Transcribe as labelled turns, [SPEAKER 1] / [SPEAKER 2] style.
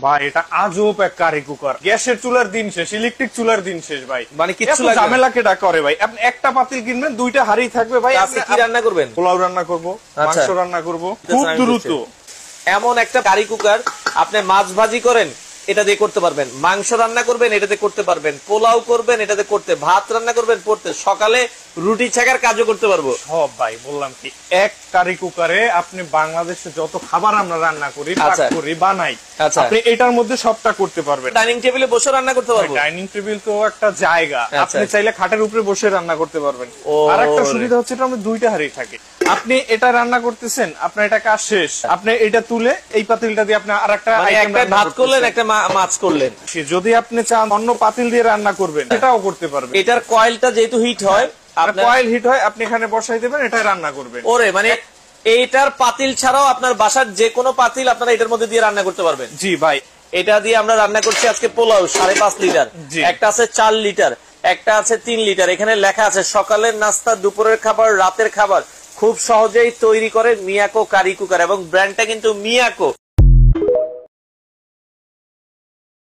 [SPEAKER 1] ভাই এটা আজব এক কারি কুকার। গ্যাসের চুলার দিন শেষ, ইলেকট্রিক চুলার দিন শেষ ভাই।
[SPEAKER 2] মানে কিছু
[SPEAKER 1] ঝামেলা কেটা করে ভাই? আপনি একটা পাতিল কিনবেন, দুইটা হাড়ি থাকবে ভাই।
[SPEAKER 2] আপনি কি রান্না করবেন?
[SPEAKER 1] পোলাও রান্না করব, মাংস রান্না করব, খুব দ্রুত।
[SPEAKER 2] এমন একটা কারি কুকার, আপনি মাছ ভাজি করেন এটা দিয়ে করতে পারবেন, মাংস রান্না করবেন এটাতে করতে পারবেন, পোলাও করবেন এটাতে করতে, ভাত রান্না করবেন পড়তে, সকালে রুটি ছাকার কাজও করতে পারবো
[SPEAKER 1] সব। ভাই বললাম কি, এক কারি কুকারে আপনি বাংলাদেশে যত খাবার আমরা রান্না করি, বানাই, আপনি এটার মধ্যে সবটা করতে পারবেন।
[SPEAKER 2] ডাইনিং টেবিলে বসে রান্না করতে পারবো।
[SPEAKER 1] ডাইনিং টেবিল তো একটা জায়গা, আপনি চাইলে খাটের উপরে বসে রান্না করতে পারবেন। আর একটা সুবিধা হচ্ছে এটা আমাদের দুইটা হাড়ি থাকে। আপনি এটা রান্না করতেছেন, আপনার এটা কাজ শেষ, আপনি এটা তুলে এই পাতিলটা দিয়ে আপনি আরেকটা
[SPEAKER 2] ভাত করলেন, একটা মাছ করলেন।
[SPEAKER 1] যদি আপনি চান অন্য পাতিল দিয়ে রান্না করবেন, এটাও করতে পারবেন।
[SPEAKER 2] এটার কয়েলটা যেহেতু হিট হয়,
[SPEAKER 1] কয়েল হিট হয়, আপনি এখানে বসাই দেবেন, এটা রান্না করবেন।
[SPEAKER 2] ওরে মানে এইটার পাতিল ছাড়াও আপনার বাসার যে কোনো পাতিল আপনারা এটার মধ্যে দিয়ে রান্না করতে পারবেন।
[SPEAKER 1] জি ভাই,
[SPEAKER 2] এটা দিয়ে আমরা রান্না করছি আজকে পোলাও 5.5 লিটার, একটা আছে 4 লিটার, একটা আছে 3 লিটার। এখানে লেখা আছে সকালের নাস্তা, দুপুরের খাবার, রাতের খাবার খুব সহজেই তৈরি করে মিয়াকো কারি কুকার, এবং ব্র্যান্ডটা কিন্তু মিয়াকো।